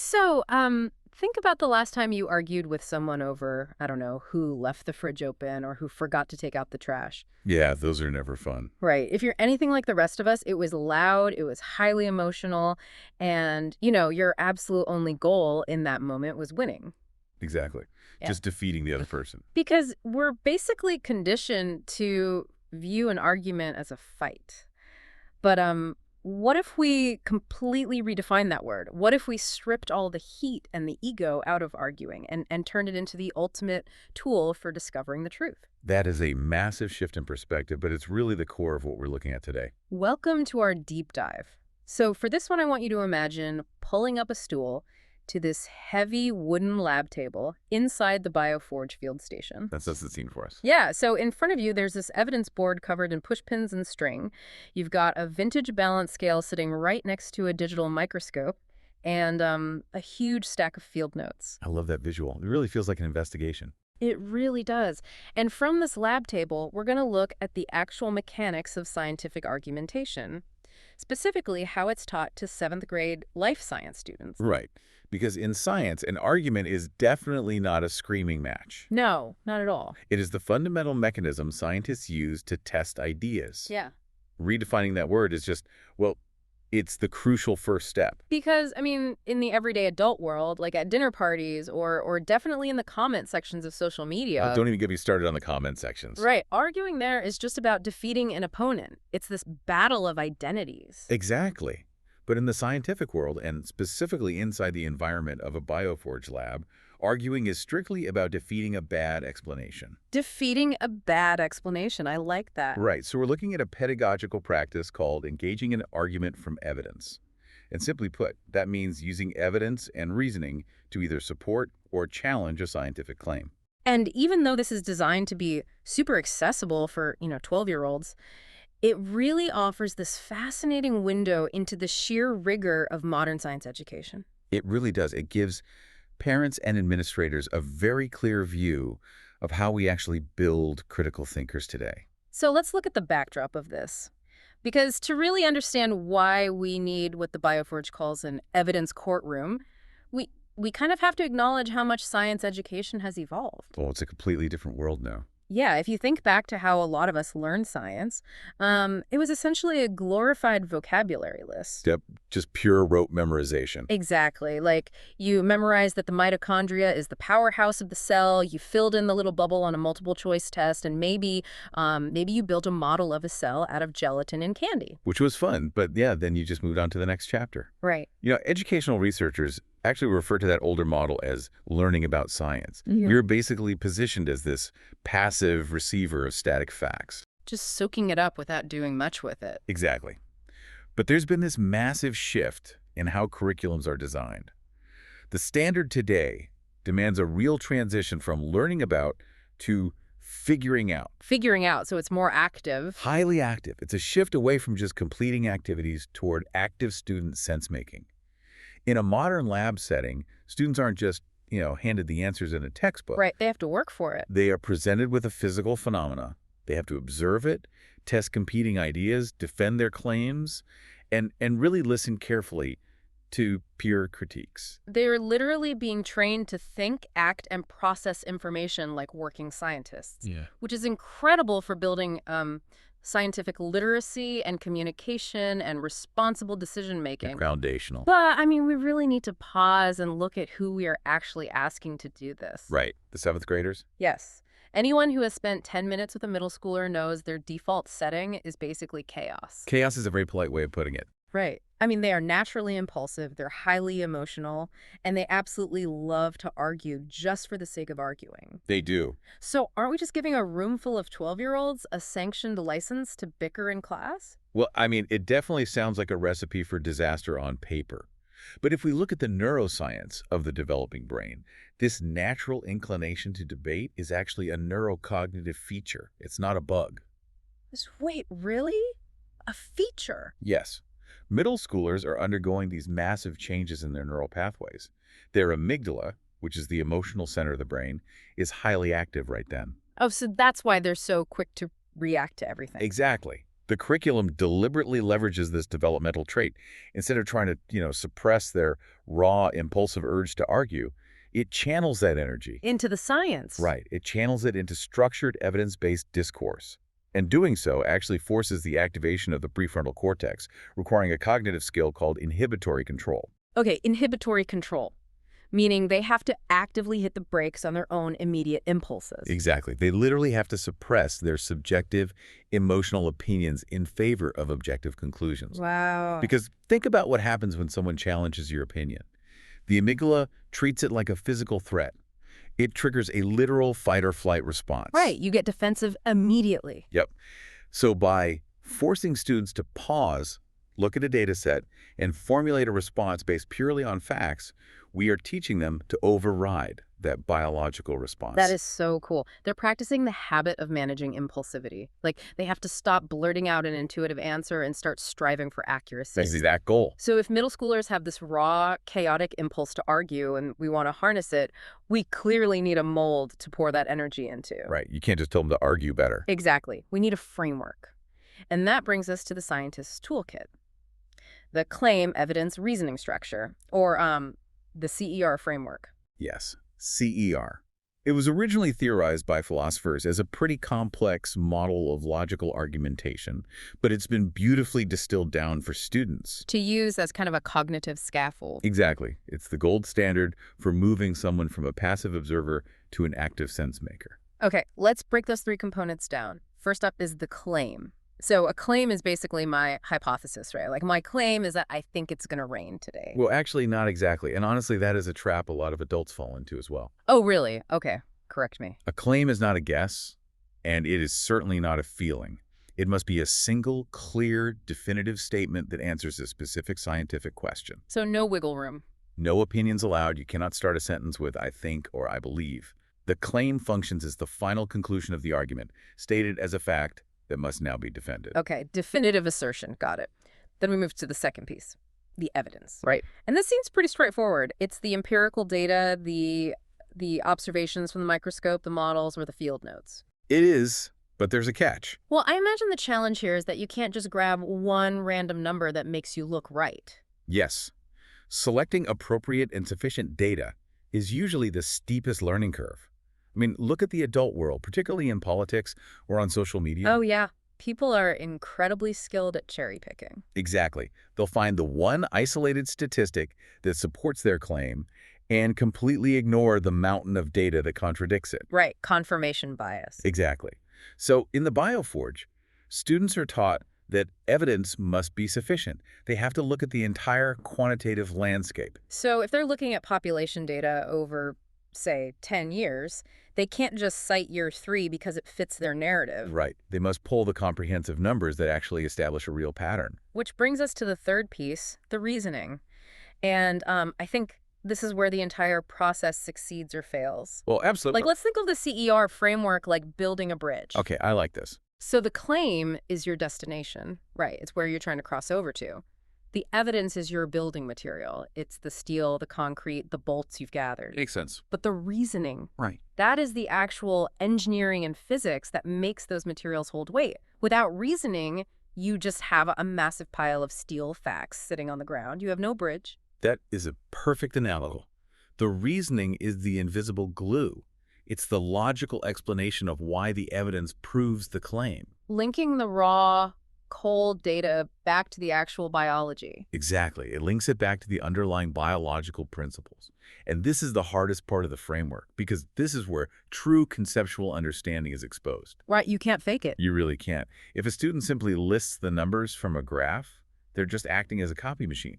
So, think about the last time you argued with someone over, I don't know, who left the fridge open or who forgot to take out the trash. Yeah, those are never fun. Right. If you're anything like the rest of us, it was loud, it was highly emotional, and, your absolute only goal in that moment was winning. Exactly. Yeah. Just defeating the other person. Because we're basically conditioned to view an argument as a fight. But what if we completely redefine that word? What if we stripped all the heat and the ego out of arguing and turned it into the ultimate tool for discovering the truth? That is a massive shift in perspective, but it's really the core of what we're looking at today. Welcome to our deep dive. So for this one, I want you to imagine pulling up a stool to this heavy wooden lab table inside the Bioforge field station. That sets the scene for us. Yeah, so in front of you, there's this evidence board covered in pushpins and string. You've got a vintage balance scale sitting right next to a digital microscope and a huge stack of field notes. I love that visual. It really feels like an investigation. It really does. And from this lab table, we're going to look at the actual mechanics of scientific argumentation, specifically how it's taught to 7th grade life science students. Right. Because in science, an argument is definitely not a screaming match. No, not at all. It is the fundamental mechanism scientists use to test ideas. Yeah. Redefining that word is just, well, it's the crucial first step. Because, in the everyday adult world, like at dinner parties or definitely in the comment sections of social media. Don't even get me started on the comment sections. Right. Arguing there is just about defeating an opponent. It's this battle of identities. Exactly. But in the scientific world, and specifically inside the environment of a Bioforge lab, arguing is strictly about defeating a bad explanation. Defeating a bad explanation. I like that. Right, so we're looking at a pedagogical practice called engaging in argument from evidence. And simply put, that means using evidence and reasoning to either support or challenge a scientific claim. And even though this is designed to be super accessible for, 12-year-olds, it really offers this fascinating window into the sheer rigor of modern science education. It really does. It gives parents and administrators a very clear view of how we actually build critical thinkers today. So let's look at the backdrop of this. Because to really understand why we need what the Bioforge calls an evidence courtroom, we kind of have to acknowledge how much science education has evolved. Well, it's a completely different world now. Yeah, if you think back to how a lot of us learned science, it was essentially a glorified vocabulary list. Yep, just pure rote memorization. Exactly. Like you memorized that the mitochondria is the powerhouse of the cell, you filled in the little bubble on a multiple choice test, and maybe you built a model of a cell out of gelatin and candy. Which was fun, but yeah, then you just moved on to the next chapter. Right. Educational researchers actually refer to that older model as learning about science. Mm-hmm. You're basically positioned as this passive receiver of static facts. Just soaking it up without doing much with it. Exactly. But there's been this massive shift in how curriculums are designed. The standard today demands a real transition from learning about to figuring out. Figuring out, so it's more active. Highly active. It's a shift away from just completing activities toward active student sense-making. In a modern lab setting, students aren't just, handed the answers in a textbook. Right, they have to work for it. They are presented with a physical phenomena. They have to observe it, test competing ideas, defend their claims, and really listen carefully to peer critiques. They're literally being trained to think, act, and process information like working scientists. Yeah. Which is incredible for building scientific literacy and communication and responsible decision-making. Foundational. But, we really need to pause and look at who we are actually asking to do this. Right. The 7th graders? Yes. Anyone who has spent 10 minutes with a middle schooler knows their default setting is basically chaos. Chaos is a very polite way of putting it. Right. They are naturally impulsive, they're highly emotional, and they absolutely love to argue just for the sake of arguing. They do. So aren't we just giving a room full of 12-year-olds a sanctioned license to bicker in class? Well, it definitely sounds like a recipe for disaster on paper. But if we look at the neuroscience of the developing brain, this natural inclination to debate is actually a neurocognitive feature. It's not a bug. Wait, really? A feature? Yes. Middle schoolers are undergoing these massive changes in their neural pathways. Their amygdala, which is the emotional center of the brain, is highly active right then. Oh, so that's why they're so quick to react to everything. Exactly. The curriculum deliberately leverages this developmental trait. Instead of trying to, suppress their raw, impulsive urge to argue, it channels that energy. Into the science. Right. It channels it into structured, evidence-based discourse. And doing so actually forces the activation of the prefrontal cortex, requiring a cognitive skill called inhibitory control. Okay, inhibitory control, meaning they have to actively hit the brakes on their own immediate impulses. Exactly. They literally have to suppress their subjective, emotional opinions in favor of objective conclusions. Wow. Because think about what happens when someone challenges your opinion. The amygdala treats it like a physical threat. It triggers a literal fight-or-flight response. Right, you get defensive immediately. Yep. So by forcing students to pause, look at a data set, and formulate a response based purely on facts, we are teaching them to override that biological response. That is so cool. They're practicing the habit of managing impulsivity. Like, they have to stop blurting out an intuitive answer and start striving for accuracy. That's that goal. So if middle schoolers have this raw, chaotic impulse to argue and we want to harness it, we clearly need a mold to pour that energy into. Right. You can't just tell them to argue better. Exactly. We need a framework. And that brings us to the scientist's toolkit. The claim, evidence, reasoning structure, or the CER framework. Yes, CER. It was originally theorized by philosophers as a pretty complex model of logical argumentation, but it's been beautifully distilled down for students. To use as kind of a cognitive scaffold. Exactly. It's the gold standard for moving someone from a passive observer to an active sense maker. Okay, let's break those three components down. First up is the claim. So a claim is basically my hypothesis, right? Like, my claim is that I think it's going to rain today. Well, actually, not exactly. And honestly, that is a trap a lot of adults fall into as well. Oh, really? Okay, correct me. A claim is not a guess, and it is certainly not a feeling. It must be a single, clear, definitive statement that answers a specific scientific question. So no wiggle room. No opinions allowed. You cannot start a sentence with "I think" or "I believe." The claim functions as the final conclusion of the argument, stated as a fact that must now be defended. Okay, definitive assertion. Got it. Then we move to the second piece, the evidence. Right. And this seems pretty straightforward. It's the empirical data, the observations from the microscope, the models, or the field notes. It is, but there's a catch. Well, I imagine the challenge here is that you can't just grab one random number that makes you look right. Yes. Selecting appropriate and sufficient data is usually the steepest learning curve. I mean, look at the adult world, particularly in politics or on social media. Oh, yeah. People are incredibly skilled at cherry picking. Exactly. They'll find the one isolated statistic that supports their claim and completely ignore the mountain of data that contradicts it. Right. Confirmation bias. Exactly. So in the Bioforge, students are taught that evidence must be sufficient. They have to look at the entire quantitative landscape. So if they're looking at population data over, say, 10 years, they can't just cite year 3 because it fits their narrative. Right. They must pull the comprehensive numbers that actually establish a real pattern. Which brings us to the third piece, the reasoning. And I think this is where the entire process succeeds or fails. Well, absolutely. Like, let's think of the CER framework like building a bridge. Okay, I like this. So the claim is your destination, right? It's where you're trying to cross over to. The evidence is your building material. It's the steel, the concrete, the bolts you've gathered. Makes sense. But the reasoning, Right. that is the actual engineering and physics that makes those materials hold weight. Without reasoning, you just have a massive pile of steel facts sitting on the ground. You have no bridge. That is a perfect analogy. The reasoning is the invisible glue. It's the logical explanation of why the evidence proves the claim. Linking the raw, cold data back to the actual biology. Exactly. It links it back to the underlying biological principles. And this is the hardest part of the framework, because this is where true conceptual understanding is exposed. Right, you can't fake it. You really can't. If a student simply lists the numbers from a graph, they're just acting as a copy machine.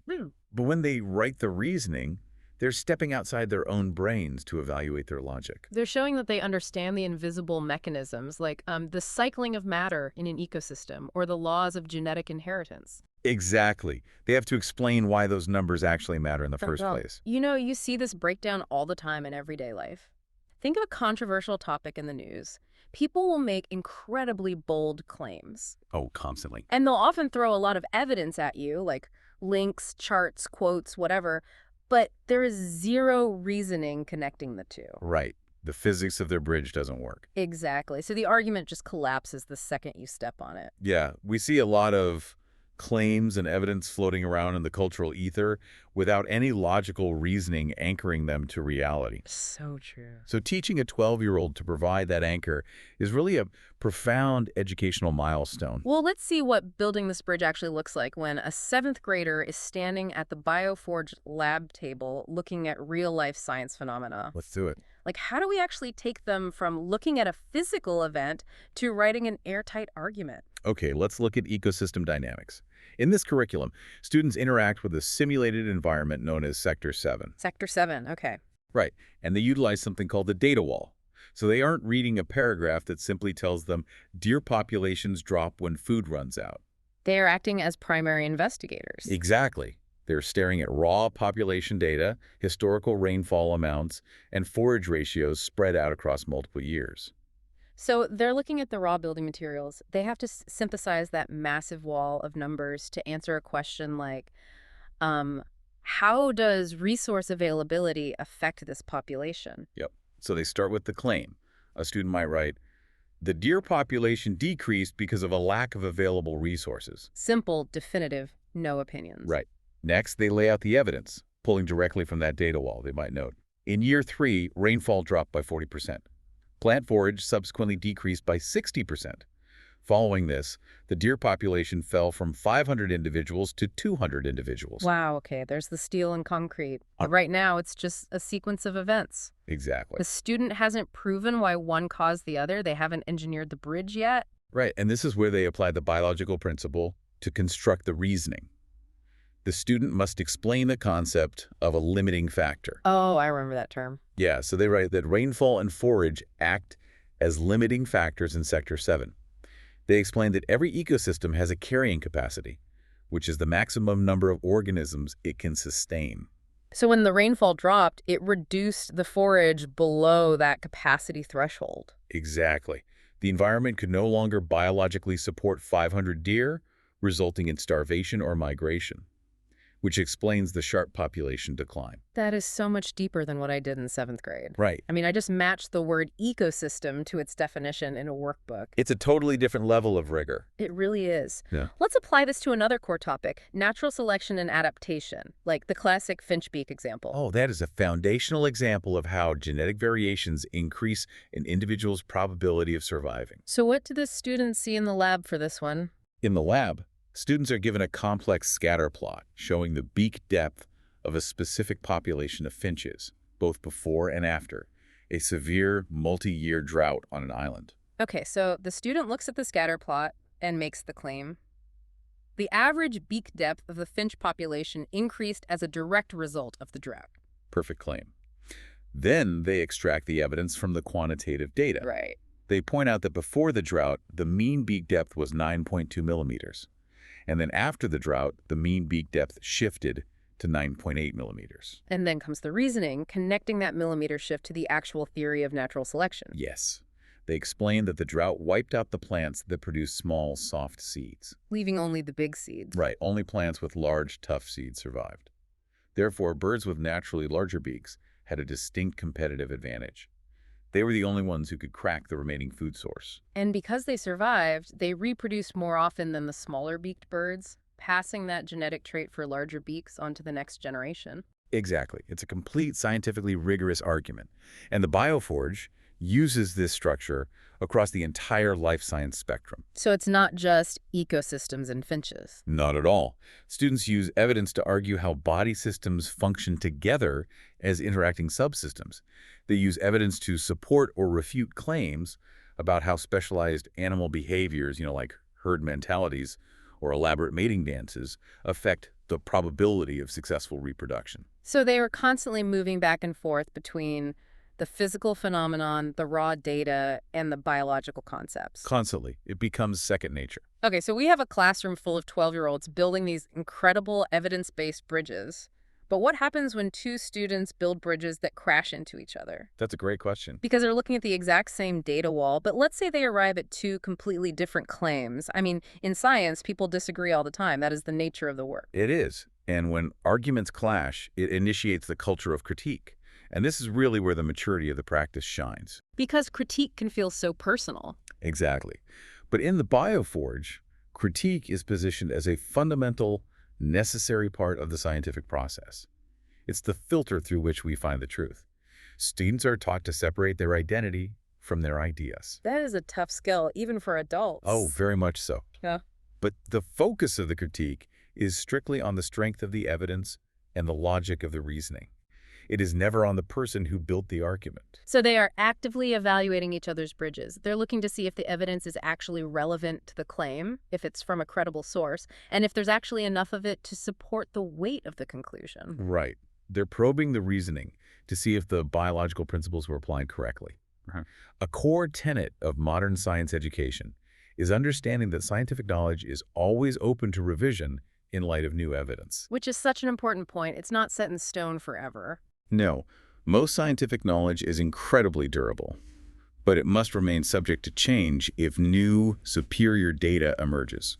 But when they write the reasoning, they're stepping outside their own brains to evaluate their logic. They're showing that they understand the invisible mechanisms, like the cycling of matter in an ecosystem or the laws of genetic inheritance. Exactly. They have to explain why those numbers actually matter in the first place. You know, you see this breakdown all the time in everyday life. Think of a controversial topic in the news. People will make incredibly bold claims. Oh, constantly. And they'll often throw a lot of evidence at you, like links, charts, quotes, whatever. But there is zero reasoning connecting the two. Right. The physics of their bridge doesn't work. Exactly. So the argument just collapses the second you step on it. Yeah, we see a lot of claims and evidence floating around in the cultural ether without any logical reasoning anchoring them to reality. So true. So teaching a 12-year-old to provide that anchor is really a profound educational milestone. Well, let's see what building this bridge actually looks like when a seventh grader is standing at the Bioforge lab table looking at real-life science phenomena. Let's do it. Like, how do we actually take them from looking at a physical event to writing an airtight argument? Okay, let's look at ecosystem dynamics. In this curriculum, students interact with a simulated environment known as Sector 7. Sector 7, okay. Right, and they utilize something called the data wall. So they aren't reading a paragraph that simply tells them deer populations drop when food runs out. They are acting as primary investigators. Exactly. They're staring at raw population data, historical rainfall amounts, and forage ratios spread out across multiple years. So they're looking at the raw building materials. They have to synthesize that massive wall of numbers to answer a question like, how does resource availability affect this population? Yep. So they start with the claim. A student might write, the deer population decreased because of a lack of available resources. Simple, definitive, no opinions. Right. Next, they lay out the evidence, pulling directly from that data wall. They might note, in year 3, rainfall dropped by 40%. Plant forage subsequently decreased by 60%. Following this, the deer population fell from 500 individuals to 200 individuals. Wow, okay, there's the steel and concrete. Uh, But right now, it's just a sequence of events. Exactly. The student hasn't proven why one caused the other. They haven't engineered the bridge yet. Right, and this is where they apply the biological principle to construct the reasoning. The student must explain the concept of a limiting factor. Oh, I remember that term. Yeah, so they write that rainfall and forage act as limiting factors in Sector 7. They explain that every ecosystem has a carrying capacity, which is the maximum number of organisms it can sustain. So when the rainfall dropped, it reduced the forage below that capacity threshold. Exactly. The environment could no longer biologically support 500 deer, resulting in starvation or migration, which explains the sharp population decline. That is so much deeper than what I did in 7th grade. Right. I mean, I just matched the word ecosystem to its definition in a workbook. It's a totally different level of rigor. It really is. Yeah. Let's apply this to another core topic, natural selection and adaptation, like the classic finch beak example. Oh, that is a foundational example of how genetic variations increase an individual's probability of surviving. So what do the students see in the lab for this one? In the lab, students are given a complex scatter plot showing the beak depth of a specific population of finches, both before and after a severe multi-year drought on an island. Okay, so the student looks at the scatter plot and makes the claim. The average beak depth of the finch population increased as a direct result of the drought. Perfect claim. Then they extract the evidence from the quantitative data. Right. They point out that before the drought, the mean beak depth was 9.2 millimeters. And then after the drought, the mean beak depth shifted to 9.8 millimeters. And then comes the reasoning, connecting that millimeter shift to the actual theory of natural selection. Yes. They explained that the drought wiped out the plants that produce small, soft seeds. Leaving only the big seeds. Right, only plants with large, tough seeds survived. Therefore, birds with naturally larger beaks had a distinct competitive advantage. They were the only ones who could crack the remaining food source. And because they survived, they reproduced more often than the smaller beaked birds, passing that genetic trait for larger beaks onto the next generation. Exactly. It's a complete scientifically rigorous argument. And the Bioforge uses this structure across the entire life science spectrum. So it's not just ecosystems and finches. Not at all. Students use evidence to argue how body systems function together as interacting subsystems. They use evidence to support or refute claims about how specialized animal behaviors, like herd mentalities or elaborate mating dances, affect the probability of successful reproduction. So they were constantly moving back and forth between the physical phenomenon, the raw data, and the biological concepts. Constantly. It becomes second nature. Okay, so we have a classroom full of 12-year-olds building these incredible evidence-based bridges. But what happens when two students build bridges that crash into each other? That's a great question. Because they're looking at the exact same data wall, but let's say they arrive at two completely different claims. I mean, in science, people disagree all the time. That is the nature of the work. It is. And when arguments clash, it initiates the culture of critique. And this is really where the maturity of the practice shines. Because critique can feel so personal. Exactly. But in the Bioforge, critique is positioned as a fundamental, necessary part of the scientific process. It's the filter through which we find the truth. Students are taught to separate their identity from their ideas. That is a tough skill, even for adults. Oh, very much so. Yeah. But the focus of the critique is strictly on the strength of the evidence and the logic of the reasoning. It is never on the person who built the argument. So they are actively evaluating each other's bridges. They're looking to see if the evidence is actually relevant to the claim, if it's from a credible source, and if there's actually enough of it to support the weight of the conclusion. Right. They're probing the reasoning to see if the biological principles were applied correctly. A core tenet of modern science education is understanding that scientific knowledge is always open to revision in light of new evidence. Which is such an important point. It's not set in stone forever. No, most scientific knowledge is incredibly durable, but it must remain subject to change if new, superior data emerges.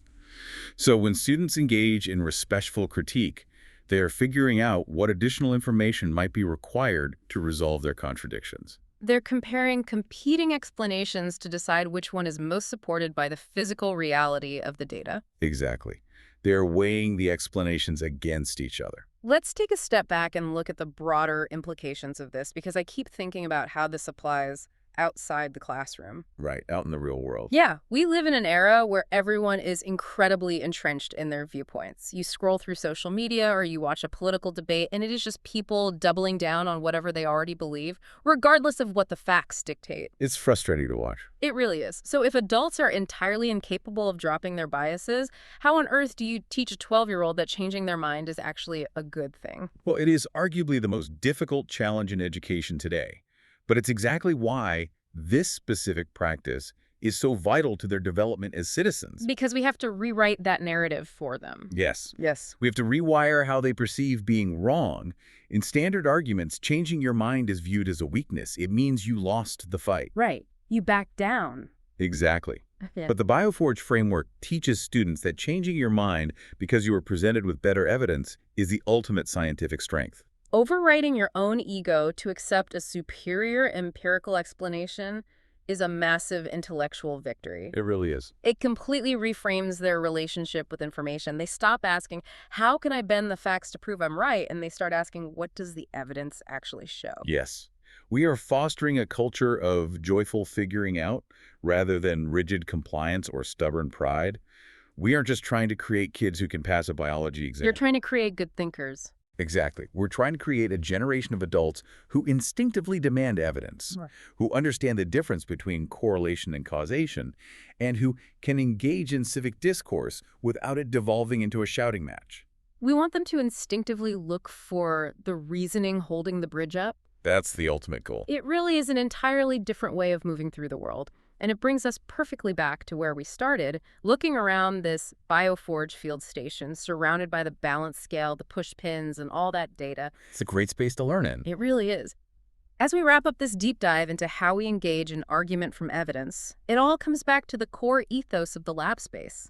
So when students engage in respectful critique, they are figuring out what additional information might be required to resolve their contradictions. They're comparing competing explanations to decide which one is most supported by the physical reality of the data. Exactly. They're weighing the explanations against each other. Let's take a step back and look at the broader implications of this, because I keep thinking about how this applies outside the classroom. Right, out in the real world. Yeah, we live in an era where everyone is incredibly entrenched in their viewpoints. You scroll through social media or you watch a political debate, and it is just people doubling down on whatever they already believe, regardless of what the facts dictate. It's frustrating to watch. It really is. So if adults are entirely incapable of dropping their biases, how on earth do you teach a 12-year-old that changing their mind is actually a good thing? Well, it is arguably the most difficult challenge in education today. But it's exactly why this specific practice is so vital to their development as citizens. Because we have to rewrite that narrative for them. Yes. Yes. We have to rewire how they perceive being wrong. In standard arguments, changing your mind is viewed as a weakness. It means you lost the fight. Right. You back down. Exactly. Yeah. But the Bioforge framework teaches students that changing your mind because you were presented with better evidence is the ultimate scientific strength. Overriding your own ego to accept a superior empirical explanation is a massive intellectual victory. It really is. It completely reframes their relationship with information. They stop asking, how can I bend the facts to prove I'm right? And they start asking, what does the evidence actually show? Yes. We are fostering a culture of joyful figuring out rather than rigid compliance or stubborn pride. We aren't just trying to create kids who can pass a biology exam. You're trying to create good thinkers. Exactly. We're trying to create a generation of adults who instinctively demand evidence, who understand the difference between correlation and causation, and who can engage in civic discourse without it devolving into a shouting match. We want them to instinctively look for the reasoning holding the bridge up. That's the ultimate goal. It really is an entirely different way of moving through the world. And it brings us perfectly back to where we started, looking around this Bioforge field station, surrounded by the balance scale, the push pins, and all that data. It's a great space to learn in. It really is. As we wrap up this deep dive into how we engage in argument from evidence, it all comes back to the core ethos of the lab space.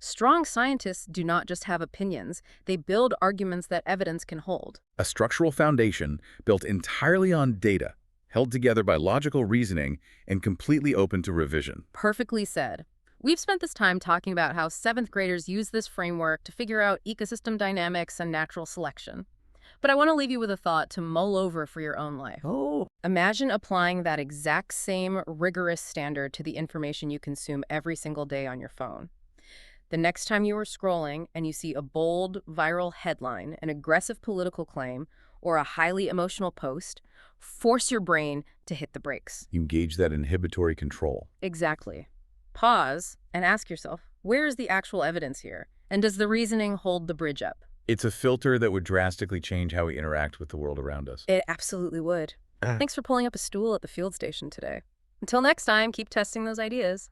Strong scientists do not just have opinions, they build arguments that evidence can hold. A structural foundation built entirely on data, held together by logical reasoning and completely open to revision. Perfectly said. We've spent this time talking about how 7th graders use this framework to figure out ecosystem dynamics and natural selection. But I want to leave you with a thought to mull over for your own life. Imagine applying that exact same rigorous standard to the information you consume every single day on your phone. The next time you are scrolling and you see a bold, viral headline, an aggressive political claim, or a highly emotional post, force your brain to hit the brakes. You engage that inhibitory control. Exactly. Pause and ask yourself, where is the actual evidence here? And does the reasoning hold the bridge up? It's a filter that would drastically change how we interact with the world around us. It absolutely would. Thanks for pulling up a stool at the field station today. Until next time, keep testing those ideas.